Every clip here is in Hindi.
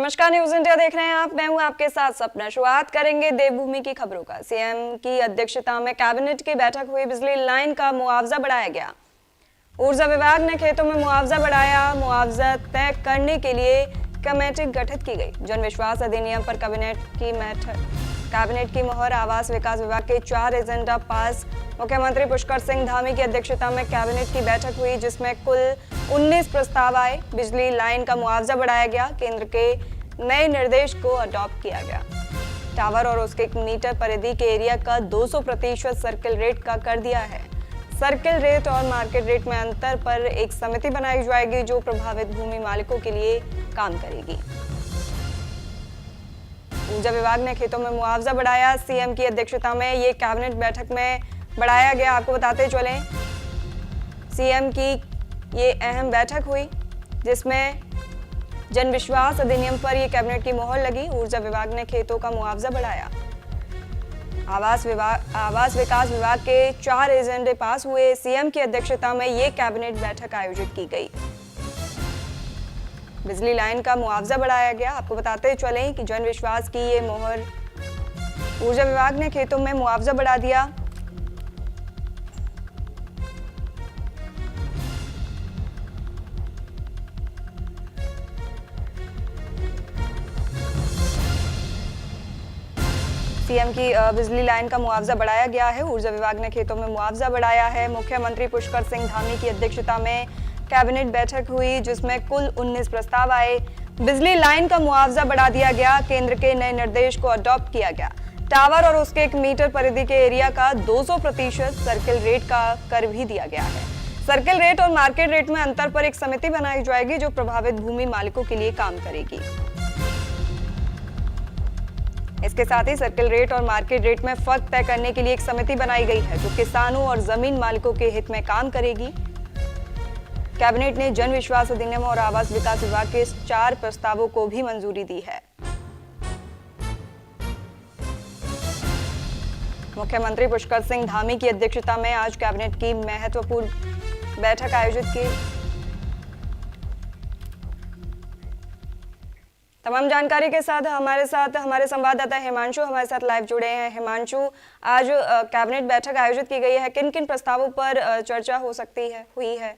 नमस्कार, न्यूज इंडिया देख रहे हैं आप। मैं हूं आपके साथ सपना। शुरुआत करेंगे देवभूमि की खबरों का। सीएम की अध्यक्षता में कैबिनेट की बैठक हुई। बिजली लाइन का मुआवजा बढ़ाया गया। ऊर्जा विभाग ने खेतों में मुआवजा बढ़ाया। मुआवजा तय करने के लिए कमेटी गठित की गई। जन विश्वास अधिनियम पर कैबिनेट की मोहर। आवास विकास विभाग के 4 एजेंडा पास। मुख्यमंत्री पुष्कर सिंह धामी की अध्यक्षता में कैबिनेट की बैठक हुई, जिसमें कुल 19 प्रस्ताव आए। बिजली लाइन का मुआवजा बढ़ाया गया। केंद्र के नए निर्देश को अडॉप्ट किया गया। टावर और उसके मीटर परिधि के एरिया का 200% सर्किल रेट का कर दिया है। सर्किल रेट और मार्केट रेट में अंतर पर एक समिति बनाई जाएगी, जो प्रभावित भूमि मालिकों के लिए काम करेगी। ऊर्जा विभाग ने खेतों में मुआवजा बढ़ाया। सीएम की अध्यक्षता में ये कैबिनेट बैठक में बढ़ाया गया। आपको बताते चलें, सीएम की ये अहम बैठक हुई, जिसमें जन विश्वास अधिनियम पर ये कैबिनेट की मोहर लगी। ऊर्जा विभाग ने खेतों का मुआवजा बढ़ाया। आवास विकास विभाग के 4 एजेंडे पास हुए। सीएम की अध्यक्षता में ये कैबिनेट बैठक आयोजित की गई। बिजली लाइन का मुआवजा बढ़ाया गया। आपको बताते चलें कि जन विश्वास की ये मोहर। ऊर्जा विभाग ने खेतों में मुआवजा बढ़ा दिया। सीएम की बिजली लाइन का मुआवजा बढ़ाया गया है। ऊर्जा विभाग ने खेतों में मुआवजा बढ़ाया है। मुख्यमंत्री पुष्कर सिंह धामी की अध्यक्षता में कैबिनेट बैठक हुई, जिसमें कुल 19 प्रस्ताव आए। बिजली लाइन का मुआवजा बढ़ा दिया गया। केंद्र के नए निर्देश को अडॉप्ट किया गया। टावर और उसके 1 मीटर परिधि के एरिया का 200% सर्किल रेट का कर भी दिया गया है। सर्किल रेट और मार्केट रेट में अंतर पर एक समिति बनाई जाएगी, जो प्रभावित भूमि मालिकों के लिए काम करेगी। इसके साथ ही सर्किल रेट और मार्केट रेट में फर्क तय करने के लिए एक समिति बनाई गई है, जो किसानों और जमीन मालिकों के हित में काम करेगी। कैबिनेट ने जन विश्वास अधिनियम और आवास विकास विभाग के 4 प्रस्तावों को भी मंजूरी दी है। मुख्यमंत्री पुष्कर सिंह धामी की अध्यक्षता में आज कैबिनेट की महत्वपूर्ण बैठक आयोजित की। तमाम जानकारी के साथ हमारे संवाददाता हिमांशु हमारे साथ लाइव जुड़े हैं। हिमांशु, आज कैबिनेट बैठक आयोजित की गई है। किन किन प्रस्तावों पर चर्चा हो सकती है, हुई है?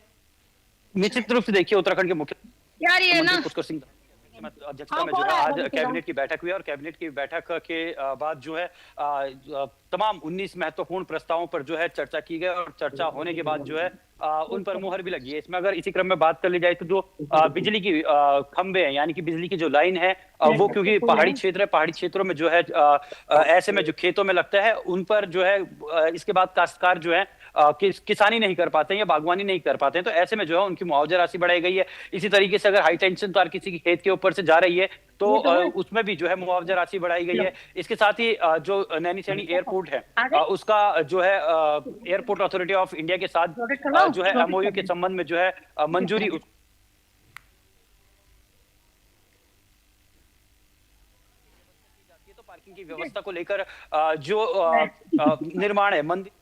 निश्चित रूप से देखिए, उत्तराखंड के मुख्यमंत्री पुष्कर सिंह अध्यक्षता में जो है आज कैबिनेट की बैठक हुई और कैबिनेट की बैठक के बाद जो है तमाम 19 महत्वपूर्ण प्रस्तावों पर जो है चर्चा की गई और चर्चा होने के बाद जो है उन पर मुहर भी लगी है। इसमें अगर इसी क्रम में बात कर ली जाए तो जो बिजली की खंभे हैं, यानी कि बिजली की जो लाइन है, वो क्योंकि पहाड़ी क्षेत्र है, पहाड़ी क्षेत्रों में जो है ऐसे में जो खेतों में लगता है, उन पर जो है इसके बाद काश्तकार जो है किसानी नहीं कर पाते हैं या बागवानी नहीं कर पाते हैं, तो ऐसे में जो है उनकी मुआवजा राशि बढ़ाई गई है। इसी तरीके से अगर हाई टेंशन तार किसी के खेत के ऊपर से जा रही है तो उसमें भी जो है मुआवजा राशि बढ़ाई गई है। इसके साथ ही जो नैनीसैनी एयरपोर्ट है, उसका जो है एयरपोर्ट अथॉरिटी ऑफ इंडिया के साथ जो है एमओयू के संबंध में जो है मंजूरी तो पार्किंग की व्यवस्था को लेकर जो निर्माण है मंदिर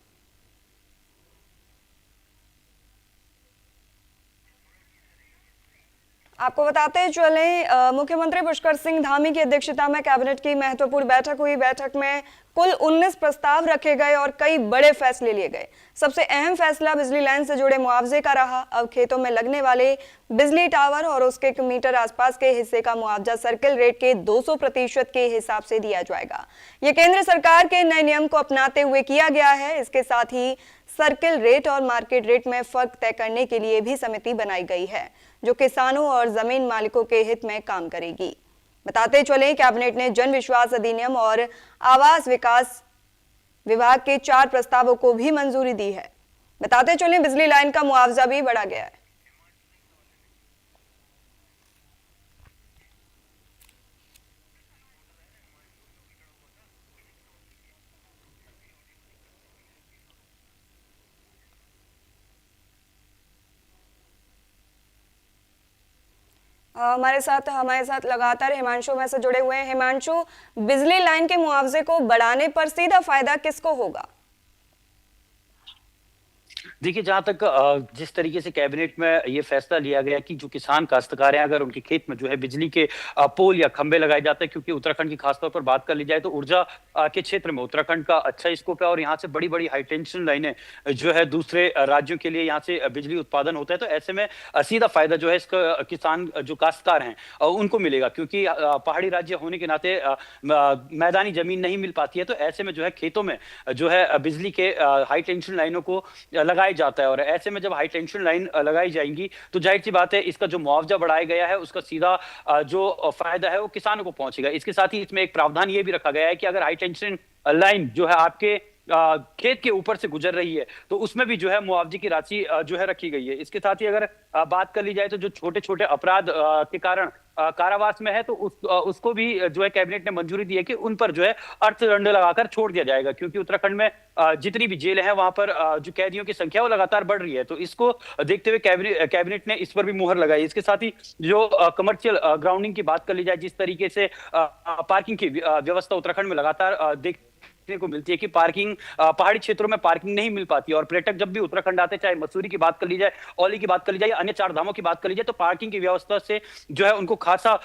आपको बताते चलें, मुख्यमंत्री पुष्कर सिंह धामी की अध्यक्षता में कैबिनेट की महत्वपूर्ण बैठक हुई। बैठक में कुल 19 प्रस्ताव रखे गए और कई बड़े फैसले लिए गए। सबसे अहम फैसला बिजली लाइन से जुड़े मुआवजे का रहा। अब खेतों में लगने वाले बिजली टावर और उसके 1 मीटर आसपास के हिस्से का मुआवजा सर्किल रेट के 200% के हिसाब से दिया जाएगा। ये केंद्र सरकार के नए नियम को अपनाते हुए किया गया है। इसके साथ ही सर्किल रेट और मार्केट रेट में फर्क तय करने के लिए भी समिति बनाई गई है, जो किसानों और जमीन मालिकों के हित में काम करेगी। बताते चलें, कैबिनेट ने जन विश्वास अधिनियम और आवास विकास विभाग के 4 प्रस्तावों को भी मंजूरी दी है। बताते चलें, बिजली लाइन का मुआवजा भी बढ़ा गया है। हमारे साथ लगातार हिमांशु में से जुड़े हुए हैं। हिमांशु, बिजली लाइन के मुआवजे को बढ़ाने पर सीधा फायदा किसको होगा? देखिए, जहाँ तक जिस तरीके से कैबिनेट में ये फैसला लिया गया कि जो किसान काश्तकार हैं, अगर उनके खेत में जो है बिजली के पोल या खंभे लगाए जाते हैं, क्योंकि उत्तराखंड की खासतौर पर बात कर ली जाए तो ऊर्जा के क्षेत्र में उत्तराखंड का अच्छा स्कोप है और यहाँ से बड़ी-बड़ी हाई टेंशन लाइनें जो है दूसरे राज्यों के लिए यहाँ से बिजली उत्पादन होता है। तो ऐसे में सीधा फायदा जो है इसका किसान जो काश्तकार हैं उनको मिलेगा, क्योंकि पहाड़ी राज्य होने के नाते मैदानी जमीन नहीं मिल पाती है। तो ऐसे में जो है खेतों में जो है बिजली के हाई टेंशन लाइनों को लगाया जाता है और ऐसे में जब हाई टेंशन लाइन लगाई जाएंगी तो जाहिर सी बात है इसका जो मुआवजा बढ़ाया गया है उसका सीधा जो फायदा है वो किसानों को पहुंचेगा। इसके साथ ही इसमें एक प्रावधान ये भी रखा गया है कि अगर हाई टेंशन लाइन जो है आपके खेत के ऊपर से गुजर रही है तो उसमें भी जो है मुआवजे की राशि जो है रखी गई है। इसके साथ ही अगर बात कर ली जाए तो जो छोटे छोटे अपराध के कारण कारावास में है तो उसको भी जो है कैबिनेट ने मंजूरी दी है कि उन पर जो है अर्थदंड लगाकर छोड़ दिया जाएगा, क्योंकि उत्तराखंड में जितनी भी जेलें हैं वहां पर जो कैदियों की संख्या वो लगातार बढ़ रही है। तो इसको देखते हुए कैबिनेट ने इस पर भी मुहर लगाई। इसके साथ ही जो कमर्शियल ग्राउंडिंग की बात कर ली जाए, जिस तरीके से पार्किंग की व्यवस्था उत्तराखंड में लगातार को मिलती है कि पार्किंग पहाड़ी क्षेत्रों में पार्किंग नहीं मिल पाती और पर्यटक जब भी उत्तराखंड आते, चाहे मसूरी की बात कर ली जाए, औली की बात कर ली जाए, अन्य चार धामों की बात कर ली जाए, तो पार्किंग की व्यवस्था से जो है उनको खासा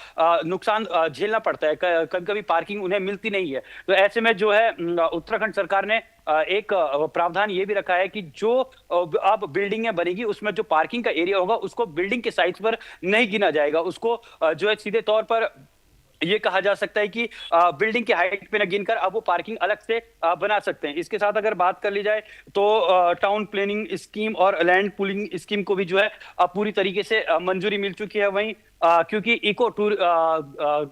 नुकसान झेलना पड़ता है। कभी कभी पार्किंग उन्हें मिलती नहीं है। तो ऐसे में जो है उत्तराखंड सरकार ने एक प्रावधान ये भी रखा है कि जो अब बिल्डिंगें बनेगी उसमें जो पार्किंग का एरिया होगा उसको बिल्डिंग के साइज पर नहीं गिना जाएगा, उसको जो है सीधे तौर पर ये कहा जा सकता है कि बिल्डिंग की हाइट पे न गिनकर अब वो पार्किंग अलग से बना सकते हैं। इसके साथ अगर बात कर ली जाए तो टाउन प्लानिंग स्कीम और लैंड पूलिंग स्कीम को भी जो है पूरी तरीके से मंजूरी मिल चुकी है। वहीं क्योंकि इको टूर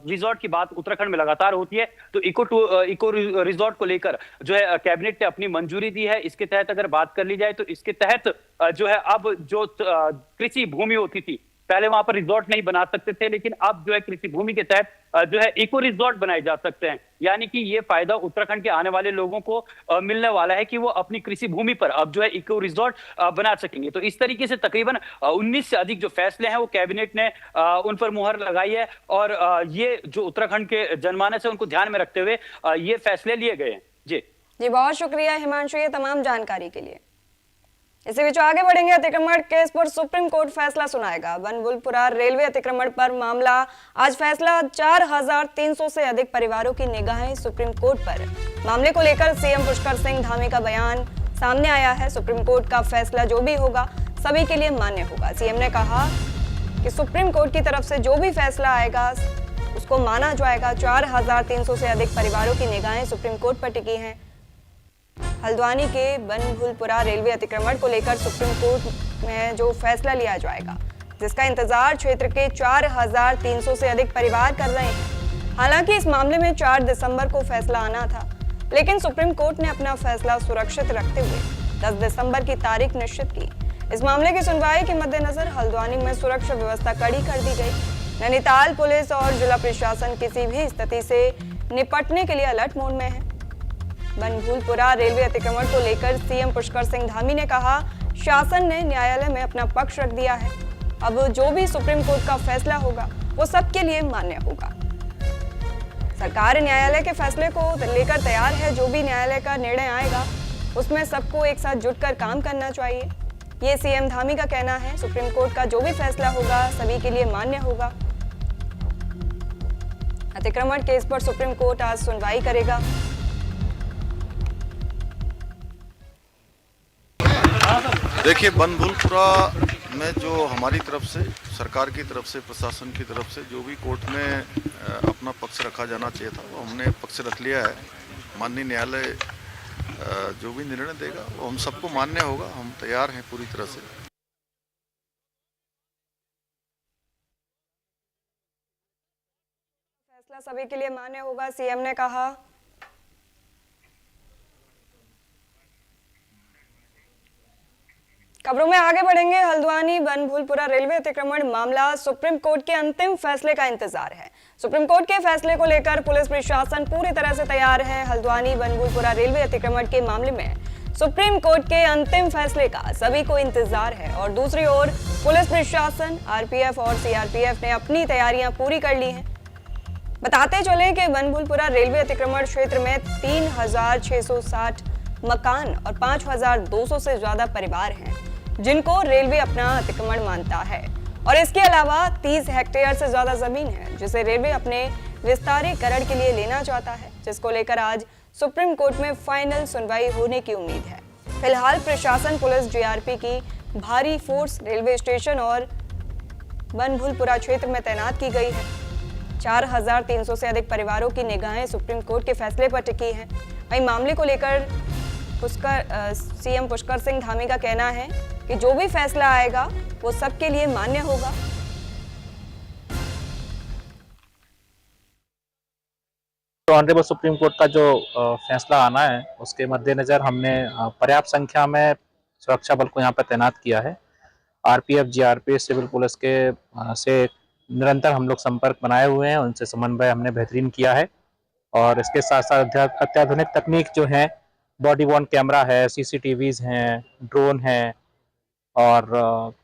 रिजॉर्ट की बात उत्तराखंड में लगातार होती है, तो इको रिजॉर्ट को लेकर जो है कैबिनेट ने अपनी मंजूरी दी है। इसके तहत अगर बात कर ली जाए तो इसके तहत जो है अब जो कृषि भूमि होती थी, पहले वहां पर रिजॉर्ट नहीं बना सकते थे, लेकिन अब जो है कृषि भूमि के तहत जो है इको रिजॉर्ट बनाए जा सकते हैं। यानी कि ये फायदा उत्तराखंड के आने वाले लोगों को मिलने वाला है कि वो अपनी कृषि भूमि पर अब जो है इको रिजॉर्ट बना सकेंगे। तो इस तरीके से तकरीबन 19 से अधिक जो फैसले हैं वो कैबिनेट ने उन पर मुहर लगाई है और ये जो उत्तराखंड के जनमानस है उनको ध्यान में रखते हुए ये फैसले लिए गए हैं। जी बहुत शुक्रिया हिमांशु ये तमाम जानकारी के लिए। इसी बीच आगे बढ़ेंगे। अतिक्रमण केस पर सुप्रीम कोर्ट फैसला सुनाएगा। बनभूलपुरा रेलवे अतिक्रमण पर मामला आज फैसला 4300 से अधिक परिवारों की निगाहें सुप्रीम कोर्ट पर। मामले को लेकर सीएम पुष्कर सिंह धामी का बयान सामने आया है। सुप्रीम कोर्ट का फैसला जो भी होगा सभी के लिए मान्य होगा। सीएम ने कहा कि सुप्रीम कोर्ट की तरफ से जो भी फैसला आएगा उसको माना जाएगा। 4300 से अधिक परिवारों की निगाहें सुप्रीम कोर्ट पर टिकी हैं। हल्द्वानी के बनभूलपुरा रेलवे अतिक्रमण को लेकर सुप्रीम कोर्ट में जो फैसला लिया जाएगा, जिसका इंतजार क्षेत्र के 4300 से अधिक परिवार कर रहे हैं। हालांकि इस मामले में 4 दिसंबर को फैसला आना था, लेकिन सुप्रीम कोर्ट ने अपना फैसला सुरक्षित रखते हुए 10 दिसंबर की तारीख निश्चित की। इस मामले की सुनवाई के मद्देनजर हल्द्वानी में सुरक्षा व्यवस्था कड़ी कर दी गई। नैनीताल पुलिस और जिला प्रशासन किसी भी स्थिति से निपटने के लिए अलर्ट मोड में है। बनभूलपुरा रेलवे अतिक्रमण को लेकर सीएम पुष्कर सिंह धामी ने कहा, शासन ने न्यायालय में अपना पक्ष रख दिया है। अब जो भी सुप्रीम कोर्ट का फैसला होगा वो सबके लिए मान्य होगा। सरकार न्यायालय के फैसले को लेकर तैयार है। जो भी न्यायालय का निर्णय आएगा उसमें सबको एक साथ जुटकर काम करना चाहिए, ये सीएम धामी का कहना है। सुप्रीम कोर्ट का जो भी फैसला होगा सभी के लिए मान्य होगा। अतिक्रमण केस पर सुप्रीम कोर्ट आज सुनवाई करेगा। देखिए, बनभूलपुरा में जो हमारी तरफ से, सरकार की तरफ से, प्रशासन की तरफ से जो भी कोर्ट में अपना पक्ष रखा जाना चाहिए था वो हमने पक्ष रख लिया है। माननीय न्यायालय जो भी निर्णय देगा वो हम सबको मान्य होगा। हम तैयार हैं पूरी तरह से। फैसला सभी के लिए मान्य होगा, सीएम ने कहा। खबरों में आगे बढ़ेंगे। हल्द्वानी बनभूलपुरा रेलवे अतिक्रमण मामला सुप्रीम कोर्ट के अंतिम फैसले का इंतजार है। सुप्रीम कोर्ट के फैसले को लेकर पुलिस प्रशासन पूरी तरह से तैयार है। हल्द्वानी बनभूलपुरा रेलवे अतिक्रमण के मामले में सुप्रीम कोर्ट के अंतिम फैसले का सभी को इंतजार है और दूसरी ओर पुलिस प्रशासन, आरपीएफ और सीआरपीएफ ने अपनी तैयारियां पूरी कर ली हैं। बताते चले कि बनभूलपुरा रेलवे अतिक्रमण क्षेत्र में 3660 मकान और 5,200 से ज्यादा परिवार हैं जिनको रेलवे अपना अतिक्रमण मानता है। और इसके अलावा 30 हेक्टेयर से ज्यादा जमीन है जिसे रेलवे अपने विस्तारीकरण के लिए लेना चाहता है, जिसको लेकर आज सुप्रीम कोर्ट में फाइनल सुनवाई होने की उम्मीद है। फिलहाल प्रशासन, पुलिस, जीआरपी की भारी फोर्स रेलवे स्टेशन और बनभूलपुरा क्षेत्र में तैनात की गई है। 4,300 से अधिक परिवारों की निगाहें सुप्रीम कोर्ट के फैसले पर टिकी हैं। वहीं मामले को लेकर सीएम पुष्कर सिंह धामी का कहना है कि जो भी फैसला आएगा वो सबके लिए मान्य होगा। तो ऑनरेबल सुप्रीम कोर्ट का जो फैसला आना है उसके मद्देनजर हमने पर्याप्त संख्या में सुरक्षा बल को यहाँ पर तैनात किया है। आरपीएफ, जीआरपी, सिविल पुलिस के से निरंतर हम लोग संपर्क बनाए हुए हैं, उनसे समन्वय हमने बेहतरीन किया है। और इसके साथ साथ अत्याधुनिक तकनीक जो है, बॉडी वॉर्न कैमरा है, सीसीटीवीज हैं, ड्रोन है और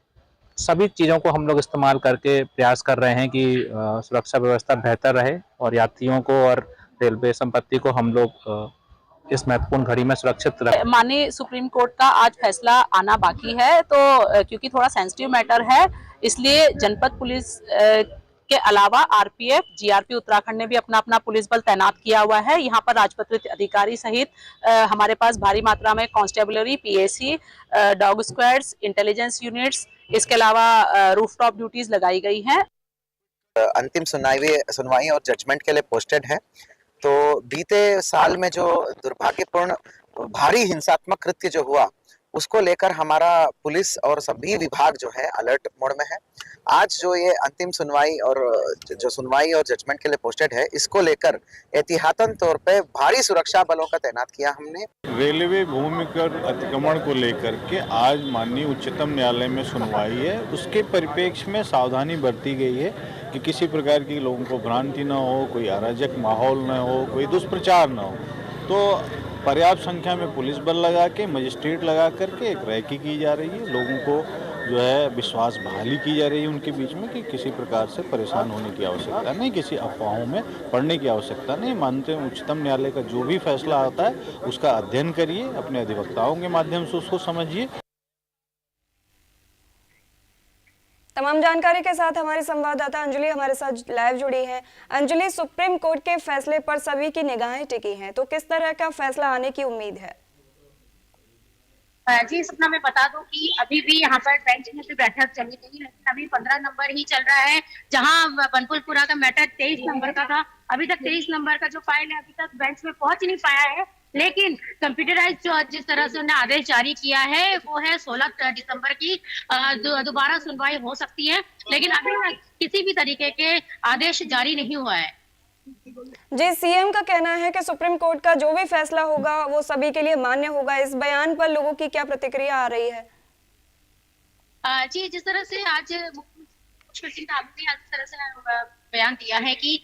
सभी चीज़ों को हम लोग इस्तेमाल करके प्रयास कर रहे हैं कि सुरक्षा व्यवस्था बेहतर रहे और यात्रियों को और रेलवे संपत्ति को हम लोग इस महत्वपूर्ण घड़ी में सुरक्षित रखें। माननीय सुप्रीम कोर्ट का आज फैसला आना बाकी है, तो क्योंकि थोड़ा सेंसिटिव मैटर है इसलिए जनपद पुलिस के अलावा आरपीएफ, जीआरपी उत्तराखंड ने भी अपना अपना पुलिस बल तैनात किया हुआ है। यहाँ पर राजपत्रित अधिकारी सहित हमारे पास भारी मात्रा में constabulary, PAC, dog squads, intelligence units, इसके अलावा रूफटॉप ड्यूटीज लगाई गई हैं। अंतिम सुनवाई और जजमेंट के लिए पोस्टेड है। तो बीते साल में जो दुर्भाग्यपूर्ण भारी हिंसात्मक कृत्य जो हुआ उसको लेकर हमारा पुलिस और सभी विभाग जो है अलर्ट मोड में है। आज जो ये अंतिम सुनवाई और जजमेंट के लिए पोस्टेड है, इसको लेकर एहतियातन तौर पे भारी सुरक्षा बलों का तैनात किया हमने। रेलवे भूमि कर अतिक्रमण को लेकर के आज माननीय उच्चतम न्यायालय में सुनवाई है। उसके परिप्रेक्ष्य में सावधानी बरती गई है कि किसी प्रकार की लोगों को भ्रांति न हो, कोई अराजक माहौल न हो, कोई दुष्प्रचार न हो। तो पर्याप्त संख्या में पुलिस बल लगा के, मजिस्ट्रेट लगा करके एक रैकी की जा रही है। लोगों को जो है विश्वास बहाली की जा रही है उनके बीच में कि किसी प्रकार से परेशान होने की आवश्यकता नहीं, किसी अफवाहों में पड़ने की आवश्यकता नहीं। मानते हैं उच्चतम न्यायालय का जो भी फैसला आता है उसका अध्ययन करिए, अपने अधिवक्ताओं के माध्यम से उसको समझिए। तमाम जानकारी के साथ हमारी संवाददाता अंजलि हमारे साथ लाइव जुड़ी है। अंजलि, सुप्रीम कोर्ट के फैसले पर सभी की निगाहें टिकी हैं, तो किस तरह का फैसला आने की उम्मीद है? जी सपना, मैं बता दूं कि अभी भी यहाँ पर बेंच में भी बैठक चली गई, लेकिन अभी 15 नंबर ही चल रहा है। जहाँ बनभूलपुरा का मैटर 23 नंबर का था, अभी तक 23 नंबर का जो फाइल है अभी तक बेंच में पहुंच नहीं पाया है। लेकिन कंप्यूटराइज जो जिस तरह से उन्हें आदेश जारी किया है वो है 16 दिसंबर की दोबारा सुनवाई हो सकती है, लेकिन अभी तक किसी भी तरीके के आदेश जारी नहीं हुआ है। जी, सीएम का कहना है कि सुप्रीम कोर्ट का जो भी फैसला होगा वो सभी के लिए मान्य होगा। इस बयान पर लोगों की क्या प्रतिक्रिया आ रही है? जी, जिस तरह से आज पुष्कर सिंह धामी ने जिस तरह से बयान दिया है कि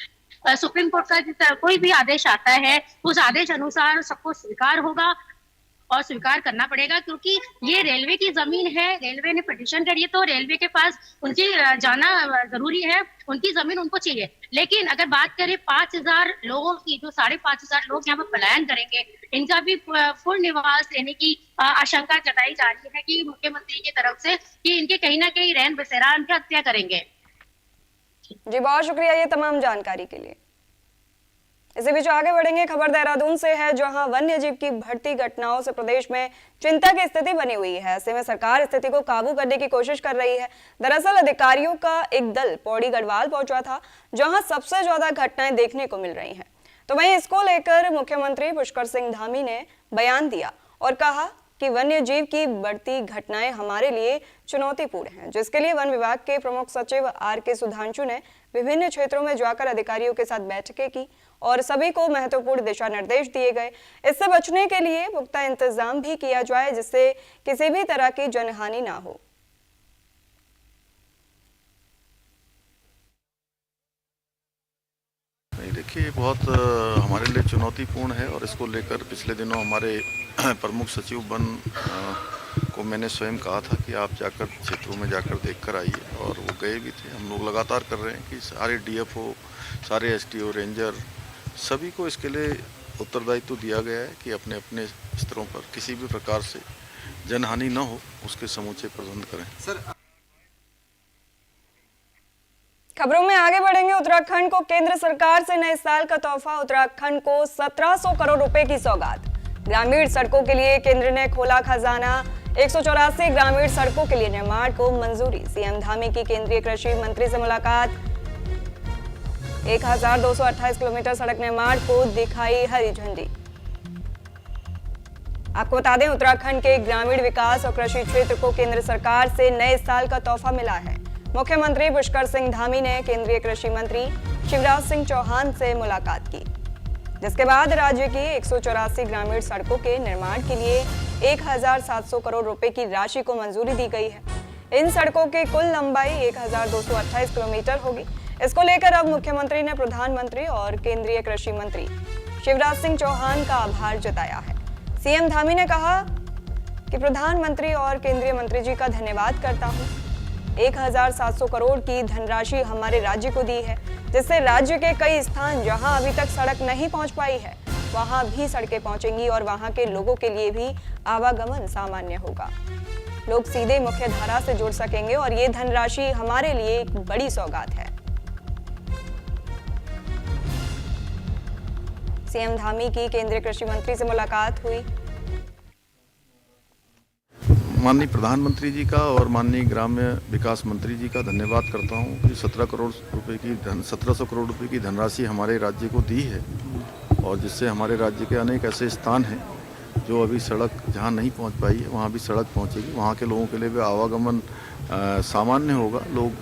सुप्रीम कोर्ट का जिस तरह कोई भी आदेश आता है उस आदेश अनुसार सबको स्वीकार होगा और स्वीकार करना पड़ेगा, क्योंकि ये रेलवे की जमीन है। रेलवे ने पिटीशन करी है तो रेलवे के पास उनकी जाना जरूरी है, उनकी जमीन उनको चाहिए। लेकिन अगर बात करें 5,000 लोगों की, जो 5,500 लोग यहाँ पर पलायन करेंगे, इनका भी पूर्ण निवास देने की आशंका जताई जा रही है कि मुख्यमंत्री की तरफ से कि इनके कहीं ना कहीं रहन बसेरा इनकी हत्या करेंगे। जी, बहुत शुक्रिया ये तमाम जानकारी के लिए। इसी बीच आगे बढ़ेंगे। खबर देहरादून से है, जहां वन्य जीव की बढ़ती घटनाओं से प्रदेश में चिंता की स्थिति बनी हुई है। ऐसे में सरकार स्थिति को काबू करने की कोशिश कर रही है। दरअसल अधिकारियों का एक दल पौड़ी गढ़वाल पहुंचा था, जहां सबसे ज्यादा घटनाएं देखने को मिल रही हैं। तो वहीं इसको लेकर मुख्यमंत्री पुष्कर सिंह धामी ने बयान दिया और कहा कि वन्य जीव की बढ़ती घटनाएं हमारे लिए चुनौतीपूर्ण हैं, जिसके लिए वन विभाग के प्रमुख सचिव आर.के. सुधांशु ने विभिन्न क्षेत्रों में जाकर अधिकारियों के साथ बैठकें की और सभी को महत्वपूर्ण दिशा निर्देश दिए गए। इससे बचने के लिए पुख्ता इंतजाम भी किया जाए, जिससे किसी भी तरह की जनहानि ना हो। देखिए, बहुत हमारे लिए चुनौतीपूर्ण है और इसको लेकर पिछले दिनों हमारे प्रमुख सचिव वन को मैंने स्वयं कहा था कि आप जाकर क्षेत्रों में जाकर देख कर आइए, और वो गए भी थे। हम लोग लगातार कर रहे हैं कि सारे डीएफओ, सारे एसटीओ, रेंजर, सभी को इसके लिए उत्तरदायित्व दिया गया है कि अपने अपने स्तरों पर किसी भी प्रकार से जनहानि न हो उसके समूचे प्रबंध करें। खबरों में आगे बढ़ेंगे। उत्तराखंड को केंद्र सरकार से नए साल का तोहफा, उत्तराखंड को 1700 करोड़ रुपए की सौगात। ग्रामीण सड़कों के लिए केंद्र ने खोला खजाना, 184 ग्रामीण सड़कों के लिए निर्माण को मंजूरी। सीएम धामी की केंद्रीय कृषि मंत्री से मुलाकात, 1228 किलोमीटर सड़क निर्माण को दिखाई हरी झंडी। आपको बता दें, उत्तराखंड के ग्रामीण विकास और कृषि क्षेत्र को केंद्र सरकार से नए साल का तोहफा मिला है। मुख्यमंत्री पुष्कर सिंह धामी ने केंद्रीय कृषि मंत्री शिवराज सिंह चौहान से मुलाकात की, जिसके बाद राज्य की 184 ग्रामीण सड़कों के निर्माण के लिए 1700 करोड़ रुपए की राशि को मंजूरी दी गई है। इन सड़कों की कुल लंबाई 1228 किलोमीटर होगी। इसको लेकर अब मुख्यमंत्री ने प्रधानमंत्री और केंद्रीय कृषि मंत्री शिवराज सिंह चौहान का आभार जताया है। सीएम धामी ने कहा कि प्रधानमंत्री और केंद्रीय मंत्री जी का धन्यवाद करता हूं। 1700 करोड़ की धनराशि हमारे राज्य को दी है, जिससे राज्य के कई स्थान जहां अभी तक सड़क नहीं पहुंच पाई है, वहां भी सड़कें पहुंचेंगी और वहां के लोगों के लिए भी आवागमन सामान्य होगा। लोग सीधे मुख्य धारा से जुड़ सकेंगे और ये धनराशि हमारे लिए एक बड़ी सौगात है। सीएम धामी की केंद्रीय कृषि मंत्री से मुलाकात हुई। माननीय प्रधानमंत्री जी का और माननीय ग्राम्य विकास मंत्री जी का धन्यवाद करता हूं कि 1700 करोड़ रुपए की धनराशि हमारे राज्य को दी है और जिससे हमारे राज्य के अनेक ऐसे स्थान हैं जो अभी सड़क जहां नहीं पहुंच पाई है वहां भी सड़क पहुंचेगी। वहां के लोगों के लिए भी आवागमन सामान्य होगा, लोग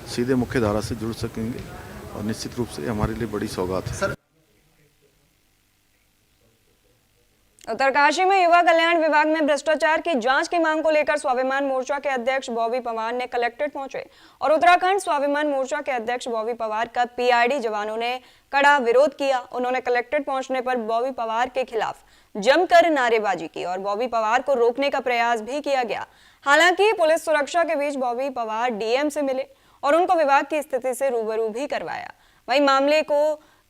सीधे मुख्य धारा से जुड़ सकेंगे और निश्चित रूप से हमारे लिए बड़ी सौगात है। उत्तरकाशी में युवा कल्याण विभाग में भ्रष्टाचार की जांच की मांग को लेकर स्वाभिमान मोर्चा के अध्यक्ष बॉबी पवार ने कलेक्ट्रेट पहुंचे और उत्तराखंड स्वाभिमान मोर्चा के अध्यक्ष बॉबी पवार का पीआरडी जवानों ने कड़ा विरोध किया। उन्होंने कलेक्ट्रेट पहुंचने पर बॉबी पवार के खिलाफ जमकर नारेबाजी की और बॉबी पवार को रोकने का प्रयास भी किया गया। हालांकि पुलिस सुरक्षा के बीच बॉबी पवार डीएम से मिले और उनको विभाग की स्थिति से रूबरू भी करवाया। वहीं मामले को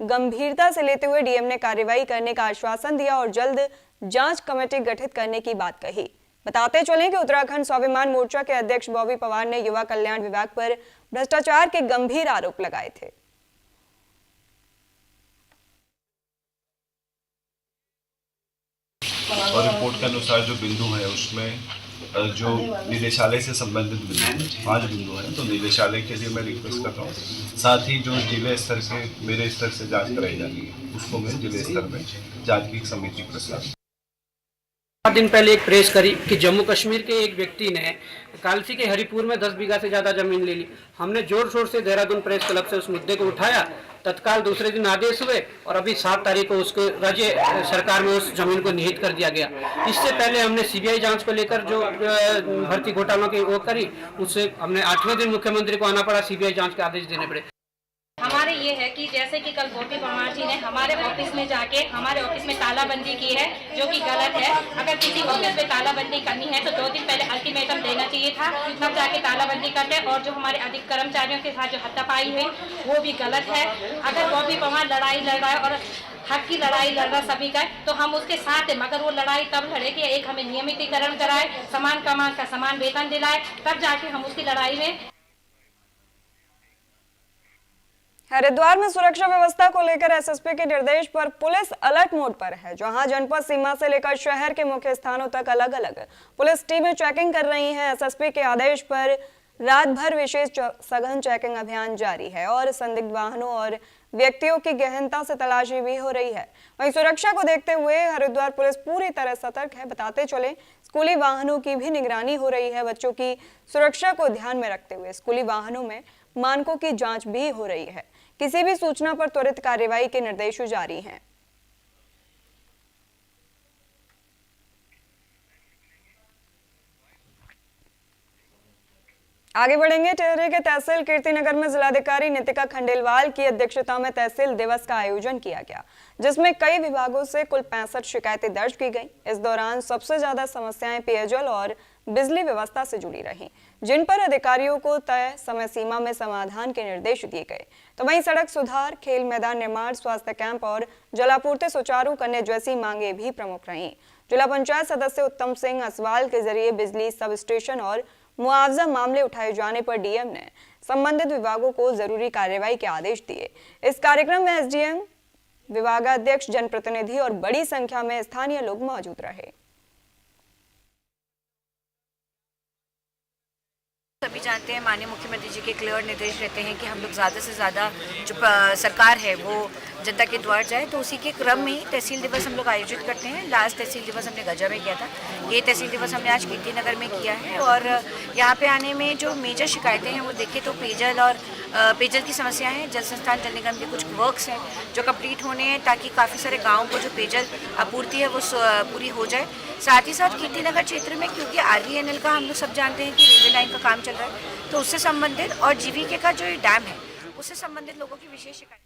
गंभीरता से लेते हुए डीएम ने कार्रवाई करने का आश्वासन दिया और जल्द जांच कमेटी गठित करने की बात कही। बताते चलें कि उत्तराखंड स्वाभिमान मोर्चा के अध्यक्ष बॉबी पवार ने युवा कल्याण विभाग पर भ्रष्टाचार के गंभीर आरोप लगाए थे। और रिपोर्ट के अनुसार जो बिंदु है उसमें जो निदेशालय से संबंधित बिंदु 5 बिंदु हैं, तो निदेशालय के लिए मैं रिक्वेस्ट कर रहा हूँ। साथ ही जो जिले स्तर से मेरे स्तर से जांच कराई जानी है उसको मैं जिले स्तर में जांच की एक समिति प्रस्ताव। 7 दिन पहले एक प्रेस करी कि जम्मू कश्मीर के एक व्यक्ति ने कालसी के हरिपुर में 10 बीघा से ज़्यादा जमीन ले ली। हमने जोर शोर से देहरादून प्रेस क्लब से उस मुद्दे को उठाया। तत्काल दूसरे दिन आदेश हुए और अभी 7 तारीख को उसको राज्य सरकार में उस जमीन को निहित कर दिया गया। इससे पहले हमने सीबीआई जांच को लेकर जो भर्ती घोटालों की वो करी, उससे हमने 8वें दिन मुख्यमंत्री को आना पड़ा, सीबीआई जांच के आदेश देने पड़े। हमारे ये है कि जैसे कि कल बॉबी पवार जी ने हमारे ऑफिस में जाके हमारे ऑफिस में तालाबंदी की है, जो कि गलत है। अगर किसी ऑफिस में तालाबंदी करनी है तो 2 दिन पहले अल्टीमेटम देना चाहिए था, तब जाके तालाबंदी करते। और जो हमारे अधिक कर्मचारियों के साथ जो हत्यापाई हुई वो भी गलत है। अगर बॉबी पवार लड़ाई लड़ रहा है और हक की लड़ाई लड़ रहा सभी का, तो हम उसके साथ हैं, मगर वो लड़ाई तब लड़े कि एक हमें नियमितीकरण कराए, समान कमान का समान वेतन दिलाए, तब जाके हम उसकी लड़ाई में। हरिद्वार में सुरक्षा व्यवस्था को लेकर एसएसपी के निर्देश पर पुलिस अलर्ट मोड पर है, जहां जनपद सीमा से लेकर शहर के मुख्य स्थानों तक अलग अलग पुलिस टीमें चेकिंग कर रही हैं। एसएसपी के आदेश पर रात भर विशेष सघन चेकिंग अभियान जारी है और संदिग्ध वाहनों और व्यक्तियों की गहनता से तलाशी भी हो रही है। वहीं सुरक्षा को देखते हुए हरिद्वार पुलिस पूरी तरह सतर्क है। बताते चले, स्कूली वाहनों की भी निगरानी हो रही है। बच्चों की सुरक्षा को ध्यान में रखते हुए स्कूली वाहनों में मानकों की जांच भी हो रही है। किसी भी सूचना पर त्वरित कार्रवाई के निर्देश जारी हैं। आगे बढ़ेंगे। टिहरी के तहसील कीर्तिनगर में जिलाधिकारी नितिका खंडेलवाल की अध्यक्षता में तहसील दिवस का आयोजन किया गया, जिसमें कई विभागों से कुल 65 शिकायतें दर्ज की गईं। इस दौरान सबसे ज्यादा समस्याएं पेयजल और बिजली व्यवस्था से जुड़ी रहीं, जिन पर अधिकारियों को तय समय सीमा में समाधान के निर्देश दिए गए। तो वहीं सड़क सुधार, खेल मैदान निर्माण, स्वास्थ्य कैंप और जलापूर्ति सुचारू करने जैसी मांगे भी प्रमुख रहीं। जिला पंचायत सदस्य उत्तम सिंह असवाल के जरिए बिजली सब स्टेशन और मुआवजा मामले उठाए जाने पर डीएम ने संबंधित विभागों को जरूरी कार्रवाई के आदेश दिए। इस कार्यक्रम में एसडीएम, विभागाध्यक्ष, जनप्रतिनिधि और बड़ी संख्या में स्थानीय लोग मौजूद रहे। सभी जानते हैं माननीय मुख्यमंत्री जी के क्लियर निर्देश रहते हैं कि हम लोग ज़्यादा से ज़्यादा जो सरकार है वो जनता के द्वार जाए, तो उसी के क्रम में ही तहसील दिवस हम लोग आयोजित करते हैं। लास्ट तहसील दिवस हमने गजा में किया था, ये तहसील दिवस हमने आज कीर्ति नगर में किया है। और यहाँ पे आने में जो मेजर शिकायतें हैं वो देखें तो पेयजल और पेयजल की समस्या है। जल संस्थान, जल निगम के कुछ वर्क्स हैं जो कंप्लीट होने हैं ताकि काफ़ी सारे गाँव को जो पेयजल आपूर्ति है वो पूरी हो जाए। साथ ही साथ कीर्ति नगर क्षेत्र में क्योंकि RVNL का हम लोग सब जानते हैं कि रेलवे लाइन का काम चल रहा है, तो उससे संबंधित और GVK का जो डैम है उससे संबंधित लोगों की विशेष शिकायत।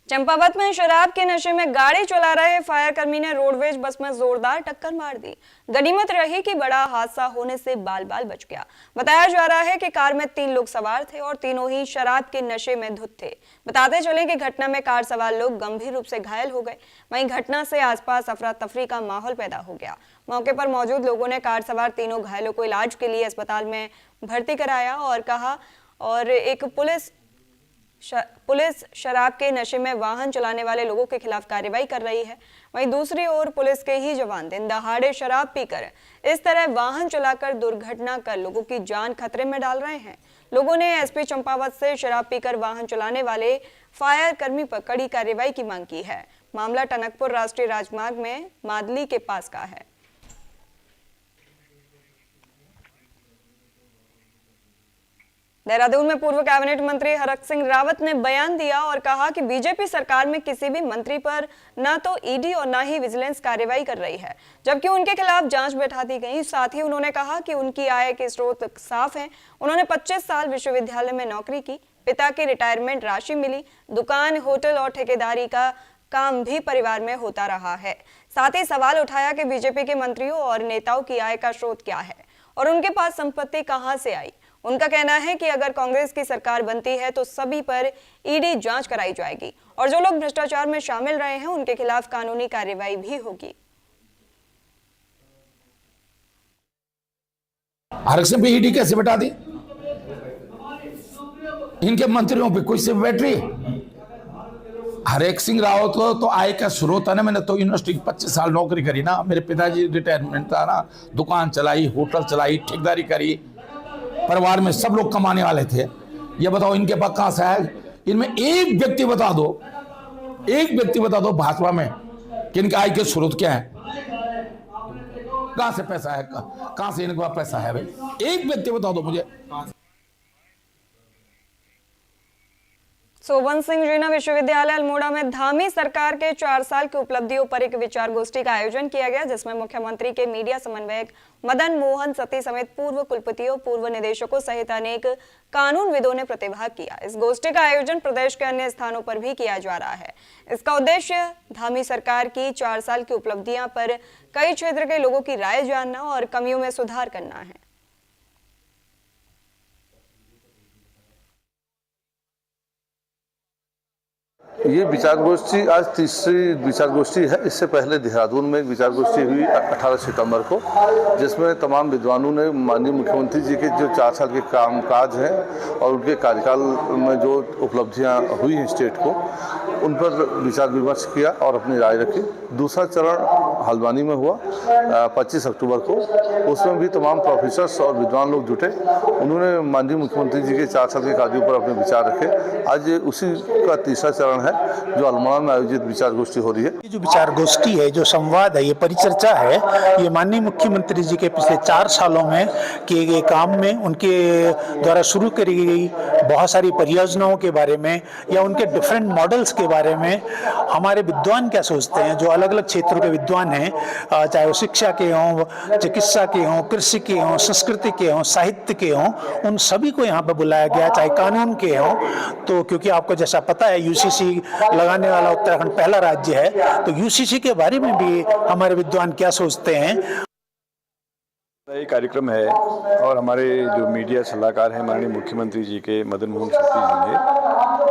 चंपावत में शराब के नशे में गाड़ी चला रहे फायर कर्मी ने रोडवेज बस में जोरदार टक्कर मार दी। गनीमत रही कि बड़ा हादसा होने से बाल बाल बच गया। बताया जा रहा है कि कार में 3 लोग सवार थे और तीनों ही शराब के नशे में धुत थे। बताते चले कि घटना में कार सवार लोग गंभीर रूप से घायल हो गए। वहीं घटना से आसपास अफरा तफरी का माहौल पैदा हो गया। मौके पर मौजूद लोगों ने कार सवार तीनों घायलों को इलाज के लिए अस्पताल में भर्ती कराया और कहा और एक पुलिस शराब के नशे में वाहन चलाने वाले लोगों के खिलाफ कार्रवाई कर रही है। वहीं दूसरी ओर पुलिस के ही जवान दिन दहाड़े शराब पीकर इस तरह वाहन चलाकर दुर्घटना कर लोगों की जान खतरे में डाल रहे हैं। लोगों ने एसपी चंपावत से शराब पीकर वाहन चलाने वाले फायर कर्मी पर कड़ी कार्रवाई की मांग की है। मामला टनकपुर राष्ट्रीय राजमार्ग में मादली के पास का है। देहरादून में पूर्व कैबिनेट मंत्री हरक सिंह रावत ने बयान दिया और कहा कि बीजेपी सरकार में किसी भी मंत्री पर न तो ईडी और न ही विजिलेंस कार्रवाई कर रही है, जबकि उनके खिलाफ जांच बैठा दी गई। साथ ही उन्होंने कहा कि उनकी आय के स्रोत साफ हैं। उन्होंने 25 साल विश्वविद्यालय में नौकरी की, पिता की रिटायरमेंट राशि मिली, दुकान, होटल और ठेकेदारी का काम भी परिवार में होता रहा है। साथ ही सवाल उठाया कि बीजेपी के मंत्रियों और नेताओं की आय का स्रोत क्या है और उनके पास संपत्ति कहां से आई। उनका कहना है कि अगर कांग्रेस की सरकार बनती है तो सभी पर ईडी जांच कराई जाएगी और जो लोग भ्रष्टाचार में शामिल रहे हैं उनके खिलाफ कानूनी कार्रवाई भी होगी। आरक्षण पे ईडी कैसे बैठा दी? इनके मंत्रियों पे कोई सिर्फ बैठ रही। हरेक सिंह रावत को तो आय का स्रोत है ना। मैंने तो यूनिवर्सिटी 25 साल नौकरी करी ना, मेरे पिताजी रिटायरमेंट था ना, दुकान चलाई, होटल चलाई, ठेकेदारी करी, परिवार में सब लोग कमाने वाले थे। ये बताओ इनके पास कहां से है? इनमें एक व्यक्ति बता दो भाजपा में कि इनके आय के स्रोत क्या है, कहां से पैसा है, कहां से इनके पास पैसा है? भाई एक व्यक्ति बता दो मुझे। सोबन सिंह जीना विश्वविद्यालय अल्मोड़ा में धामी सरकार के 4 साल की उपलब्धियों पर एक विचार गोष्ठी का आयोजन किया गया, जिसमें मुख्यमंत्री के मीडिया समन्वयक मदन मोहन सती समेत पूर्व कुलपतियों, पूर्व निदेशकों सहित अनेक कानूनविदों ने प्रतिभाग किया। इस गोष्ठी का आयोजन प्रदेश के अन्य स्थानों पर भी किया जा रहा है। इसका उद्देश्य धामी सरकार की 4 साल की उपलब्धियां पर कई क्षेत्र के लोगों की राय जानना और कमियों में सुधार करना है। ये विचार गोष्ठी आज तीसरी विचार गोष्ठी है। इससे पहले देहरादून में एक विचार गोष्ठी हुई 18 सितंबर को, जिसमें तमाम विद्वानों ने माननीय मुख्यमंत्री जी के जो 4 साल के कामकाज हैं और उनके कार्यकाल में जो उपलब्धियां हुई हैं स्टेट को, उन पर विचार विमर्श किया और अपनी राय रखी। दूसरा चरण हल्द्वानी में हुआ 25 अक्टूबर को। उसमें भी तमाम प्रोफेसर्स और विद्वान लोग जुटे। उन्होंने माननीय मुख्यमंत्री जी के 4 साल के कार्यों पर अपने विचार रखे। आज उसी का तीसरा चरण है जो अल्मोड़ा में आयोजित विचार गोष्ठी हो रही है। ये जो विचार गोष्ठी है, जो संवाद है, ये परिचर्चा है, ये माननीय मुख्यमंत्री जी के पिछले 4 सालों में किए गए काम में, उनके द्वारा शुरू करी गई बहुत सारी परियोजनाओं के बारे में या उनके डिफरेंट मॉडल्स के बारे में हमारे विद्वान क्या सोचते हैं। जो अलग अलग क्षेत्रों के विद्वान हैं, चाहे वो शिक्षा के हों, चिकित्सा के हों, कृषि के हों, संस्कृति के हों, साहित्य के हों, उन सभी को यहाँ पर बुलाया गया, चाहे कानून के हों। तो क्योंकि आपको जैसा पता है यूसीसी लगाने वाला उत्तराखंड पहला राज्य है, तो यूसीसी के बारे में भी हमारे विद्वान क्या सोचते हैं। ये कार्यक्रम है और हमारे जो मीडिया सलाहकार हैं माननीय मुख्यमंत्री जी के मदन मोहन शक्ति जी ने,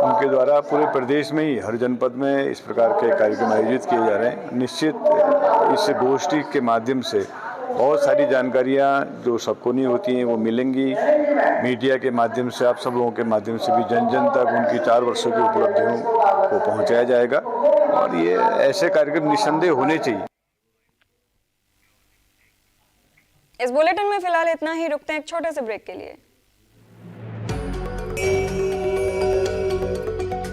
उनके द्वारा पूरे प्रदेश में ही हर जनपद में इस प्रकार के कार्यक्रम आयोजित किए जा रहे हैं। निश्चित इस गोष्ठी के माध्यम से बहुत सारी जानकारियां जो सबको नहीं होती हैं वो मिलेंगी। मीडिया के माध्यम से, आप सब लोगों के माध्यम से भी जन जन तक उनकी 4 वर्षों की उपलब्धियों को पहुंचाया जाएगा और ये ऐसे कार्यक्रम निस्संदेह होने चाहिए। इस बुलेटिन में फिलहाल इतना ही, रुकते हैं एक छोटे से ब्रेक के लिए।